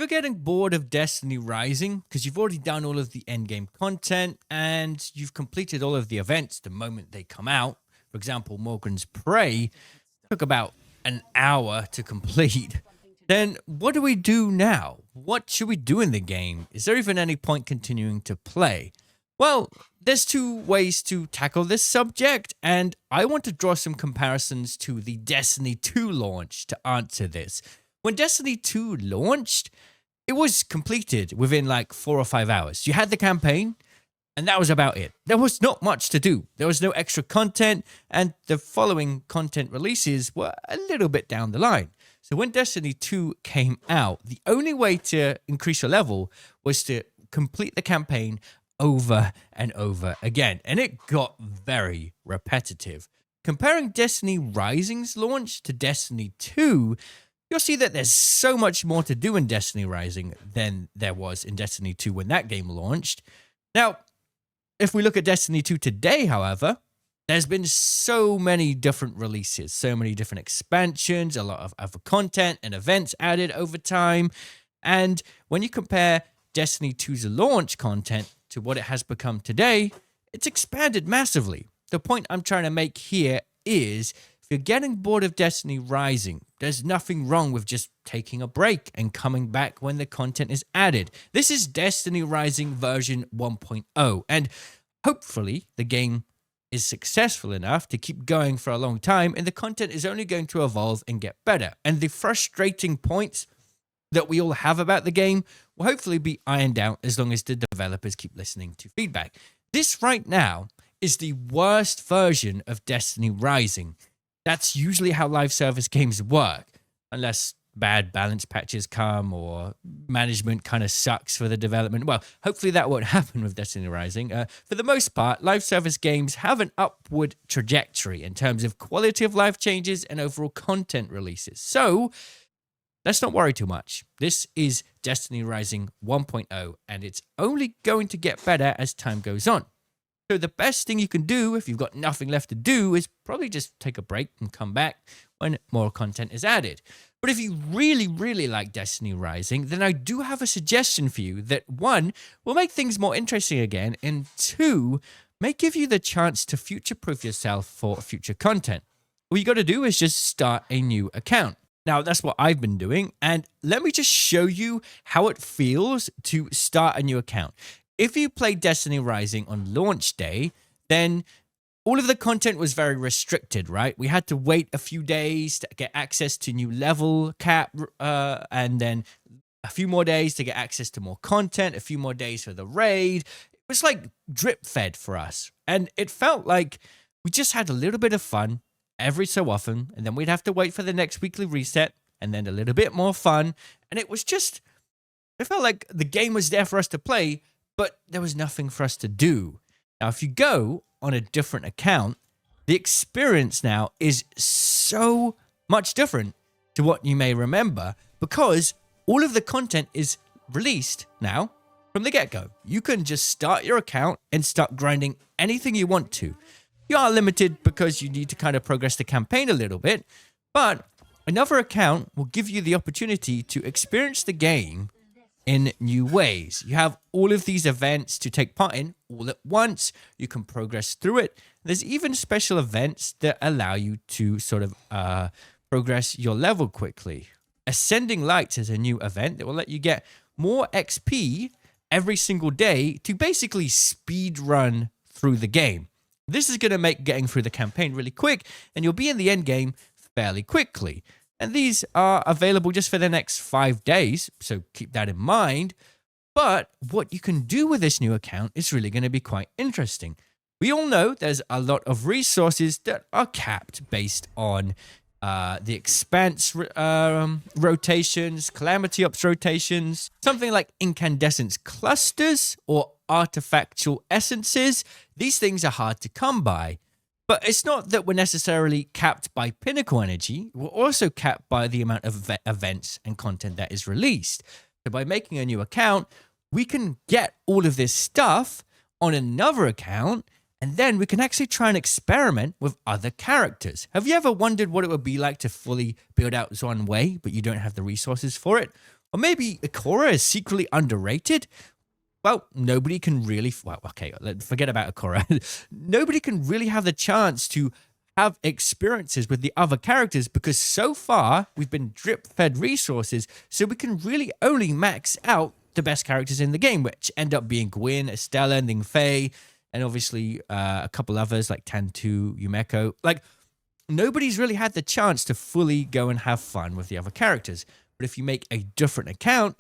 you're getting bored of Destiny Rising because you've already done all of the endgame content and you've completed all of the events the moment they come out, for example, Morgan's Prey took about an hour to complete, then what do we do now? What should we do in the game? Is there even any point continuing to play? Well, there's two ways to tackle this subject, and I want to draw some comparisons to the Destiny 2 launch to answer this. When Destiny 2 launched, it was completed within like 4 or 5 hours. You had the campaign, and that was about it. There was not much to do. There was no extra content, and the following content releases were a little bit down the line. So when Destiny 2 came out, the only way to increase your level was to complete the campaign over and over again, and it got very repetitive. Comparing Destiny Rising's launch to Destiny 2, you'll see that there's so much more to do in Destiny Rising than there was in Destiny 2 when that game launched. Now, if we look at Destiny 2 today, however, there's been so many different releases, so many different expansions, a lot of other content and events added over time. And when you compare Destiny 2's launch content to what it has become today, it's expanded massively. The point I'm trying to make here is, if you're getting bored of Destiny Rising, there's nothing wrong with just taking a break and coming back when the content is added. This is Destiny Rising version 1.0, and hopefully the game is successful enough to keep going for a long time, and the content is only going to evolve and get better. And the frustrating points that we all have about the game will hopefully be ironed out as long as the developers keep listening to feedback. This right now is the worst version of Destiny Rising. That's usually how live service games work, unless bad balance patches come or management kind of sucks for the development. Well, hopefully that won't happen with Destiny Rising. For the most part, live service games have an upward trajectory in terms of quality of life changes and overall content releases. So let's not worry too much. This is Destiny Rising 1.0, and it's only going to get better as time goes on. So the best thing you can do if you've got nothing left to do is probably just take a break and come back when more content is added. But if you really, really like Destiny Rising, then I do have a suggestion for you that, one, will make things more interesting again, and two, may give you the chance to future-proof yourself for future content. All you got to do is just start a new account. Now, that's what I've been doing, and let me just show you how it feels to start a new account. If you played Destiny Rising on launch day, then all of the content was very restricted, right? We had to wait a few days to get access to new level cap, and then a few more days to get access to more content, a few more days for the raid. It was like drip fed for us, and it felt like we just had a little bit of fun every so often, and then we'd have to wait for the next weekly reset, and then a little bit more fun, and it felt like the game was there for us to play, but there was nothing for us to do. Now, if you go on a different account, the experience now is so much different to what you may remember, because all of the content is released now from the get-go. You can just start your account and start grinding anything you want to. You are limited because you need to kind of progress the campaign a little bit, but another account will give you the opportunity to experience the game in new ways. You have all of these events to take part in all at once. You can progress through it. There's even special events that allow you to sort of progress your level quickly. Ascending Lights is a new event that will let you get more XP every single day to basically speed run through the game. This is going to make getting through the campaign really quick, and you'll be in the end game fairly quickly. And these are available just for the next 5 days, so keep that in mind. But what you can do with this new account is really going to be quite interesting. We all know there's a lot of resources that are capped based on the expanse rotations, calamity ops rotations, something like incandescence clusters or artifactual essences. These things are hard to come by. But it's not that we're necessarily capped by pinnacle energy. We're also capped by the amount of events and content that is released. So by making a new account, we can get all of this stuff on another account, and then we can actually try and experiment with other characters. Have you ever wondered what it would be like to fully build out Zone Wei, but you don't have the resources for it? Or maybe Ikora is secretly underrated? Well, nobody can really, well, okay, forget about Ikora. Nobody can really have the chance to have experiences with the other characters because so far we've been drip fed resources, so we can really only max out the best characters in the game, which end up being Gwyn, Estella, Ningfei, and obviously a couple others like Tantu, Yumeko. Like, nobody's really had the chance to fully go and have fun with the other characters. But if you make a different account,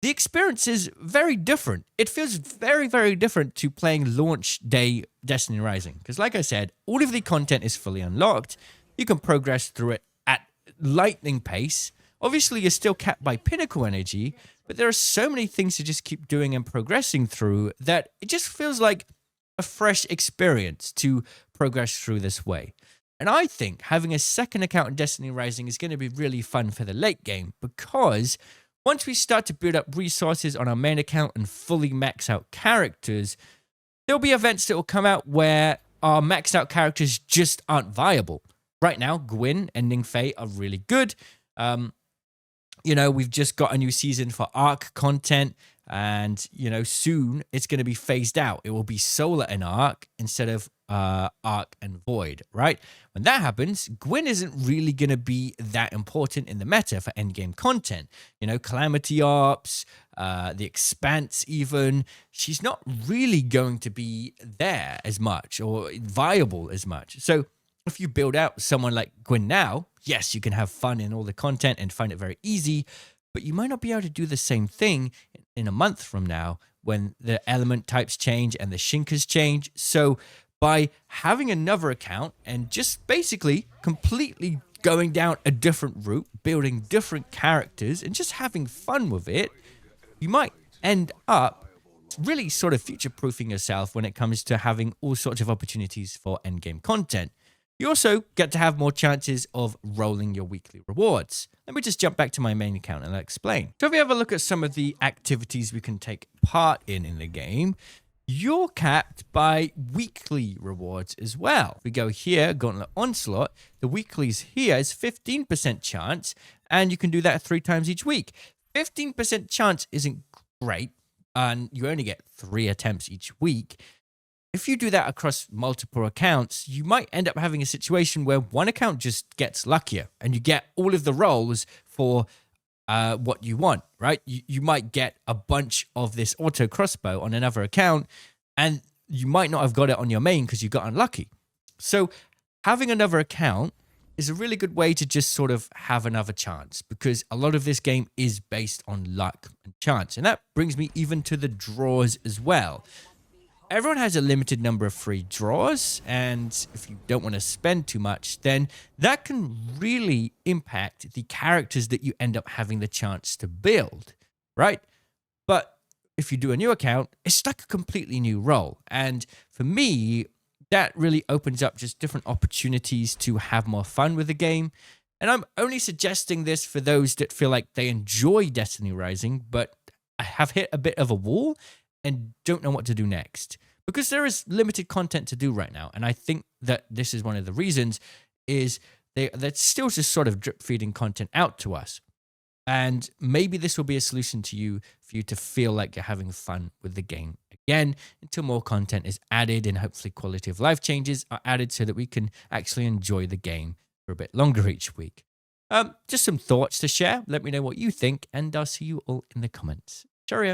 the experience is very different. It feels very, very different to playing launch day Destiny Rising. Because like I said, all of the content is fully unlocked. You can progress through it at lightning pace. Obviously, you're still capped by pinnacle energy, but there are so many things to just keep doing and progressing through that it just feels like a fresh experience to progress through this way. And I think having a second account in Destiny Rising is going to be really fun for the late game because once we start to build up resources on our main account and fully max out characters, there'll be events that will come out where our maxed out characters just aren't viable. Right now, Gwyn and Ningfei are really good. We've just got a new season for Arc content, and, soon it's going to be phased out. It will be Solar and Arc instead of Arc and Void, right? When that happens, Gwyn isn't really going to be that important in the meta for endgame content. Calamity Ops, the Expanse even, she's not really going to be there as much or viable as much. So if you build out someone like Gwyn now, yes, you can have fun in all the content and find it very easy, but you might not be able to do the same thing in a month from now when the element types change and the Shinkas change. So by having another account and just basically completely going down a different route, building different characters and just having fun with it, you might end up really sort of future-proofing yourself when it comes to having all sorts of opportunities for endgame content. You also get to have more chances of rolling your weekly rewards. Let me just jump back to my main account and I'll explain. So if we have a look at some of the activities we can take part in the game, you're capped by weekly rewards as well. If we go here, Gauntlet Onslaught, the weeklies here is 15% chance, and you can do that 3 times each week. 15% chance isn't great, and you only get 3 attempts each week. If you do that across multiple accounts, you might end up having a situation where one account just gets luckier and you get all of the rolls for what you want, right? You might get a bunch of this auto crossbow on another account and you might not have got it on your main because you got unlucky. So having another account is a really good way to just sort of have another chance because a lot of this game is based on luck and chance. And that brings me even to the draws as well. Everyone has a limited number of free draws, and if you don't want to spend too much, then that can really impact the characters that you end up having the chance to build, right? But if you do a new account, it's like a completely new role. And for me, that really opens up just different opportunities to have more fun with the game. And I'm only suggesting this for those that feel like they enjoy Destiny Rising, but have hit a bit of a wall and don't know what to do next. Because there is limited content to do right now. And I think that this is one of the reasons is they're still just sort of drip feeding content out to us. And maybe this will be a solution to you for you to feel like you're having fun with the game again until more content is added and hopefully quality of life changes are added so that we can actually enjoy the game for a bit longer each week. Just some thoughts to share. Let me know what you think and I'll see you all in the comments. Cheerio.